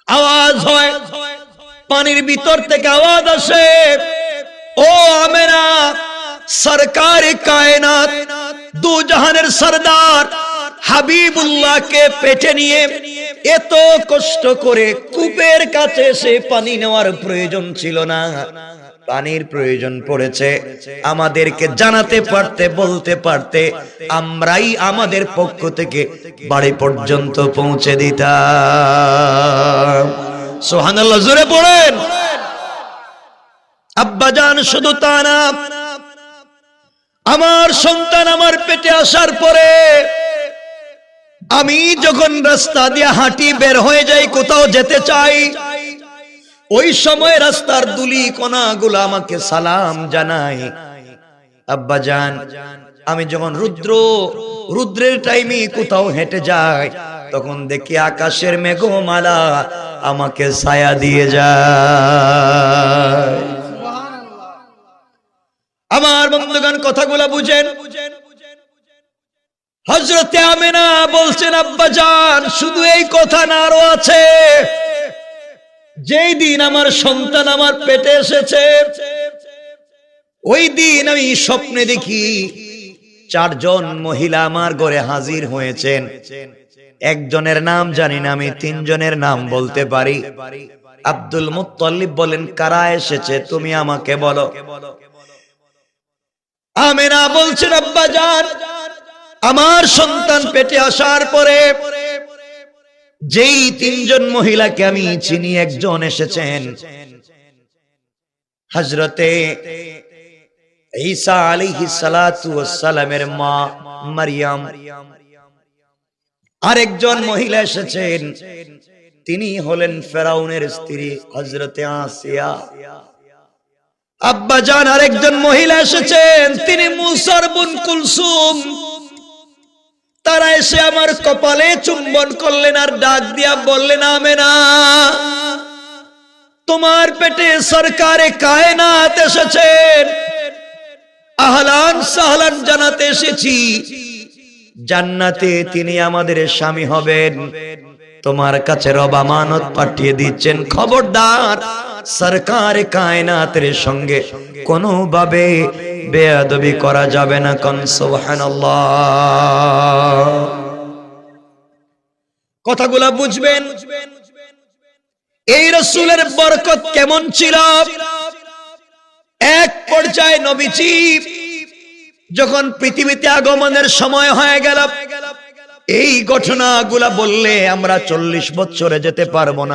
আওয়াজ হয়, পানির ভিতর থেকে আওয়াজ আসে, ও আমেনা, সরকারে কায়নাত, দু জাহানের সরদার হাবিবুল্লাহকে পেটে নিয়ে এত কষ্ট করে কূপের কাছে এসে পানি নেওয়ার প্রয়োজন ছিল না, পানির প্রয়োজন পড়েছে, আমাদেরকে জানাতে পারতে, বলতে পারতে, আমরাই আমাদের পক্ষ থেকে বাড়ি পর্যন্ত পৌঁছে দিতাম। সুবহানাল্লাহ, জোরে পড়েন। আব্বাজান শুধু তা না, আমার সন্তান আমার পেটে আসার পরে আমি যখন রাস্তা দিয়ে হাঁটি বের হয়ে যাই, কোথাও যেতে চাই, ওই সময় রাস্তার দুলি কণাগুলো আমাকে সালাম জানায়। আব্বাজান, আমি যখন রুদ্রের টাইমে কোথাও হেঁটে যাই, তখন দেখি আকাশের মেঘমালা আমাকে ছায়া দিয়ে যায়। আমার বন্ধুগণ, কথাগুলো বুঝেন। হযরতে আমেনা বলছেন, আব্বাজান শুধু এই কথা না, আরো আছে। যেই দিন আমার সন্তান আমার পেটে এসেছে, ওই দিন আমি স্বপ্নে দেখি 4 জন মহিলা আমার ঘরে হাজির হয়েছেন। একজনের নাম জানি না, আমি 3 জনের নাম বলতে পারি। আব্দুল মুত্তালিব বলেন, কারা এসেছে তুমি আমাকে বলো। আমেনা বলছেন, আব্বাজান আমার সন্তান পেটে আসার পরে যেই 3 জন মহিলাকে আমি চিনি, একজন এসেছেন হযরতে ঈসা আলাইহিস সালাতু ওয়াস সালামের মা মারইয়াম। আরেকজন মহিলা এসেছেন, তিনি হলেন ফেরাউনের স্ত্রী হযরতে আসিয়া। আব্বাজান আরেকজন মহিলা এসেছেন, তিনি মুসার বোন কুলসুম। তারা এসে আমার কপালে চুম্বন করলেন আর ডাক দিয়া বললেন, আমেনা তোমার পেটে সরকারে কায়নাত এসেছেন, আহলান সাহলান জানাতে এসেছি, জান্নাতে তিনি আমাদের স্বামী হবেন। তোমার কাছে রব আমানত পাঠিয়ে দিচ্ছেন, খবরদার সরকারে কায়নাতের সঙ্গে কোনোভাবে বেয়াদবি করা যাবে না। কোন সুবহানাল্লাহ। কথাগুলা বুঝবেন। এই রাসূলের বরকত কেমন ছিল। এক পর্যায়ে নবীজি যখন পৃথিবীতে আগমনের সময় হয়ে গেল, এই ঘটনাগুলা বললে আমরা 40 বছরে যেতে পারবো না।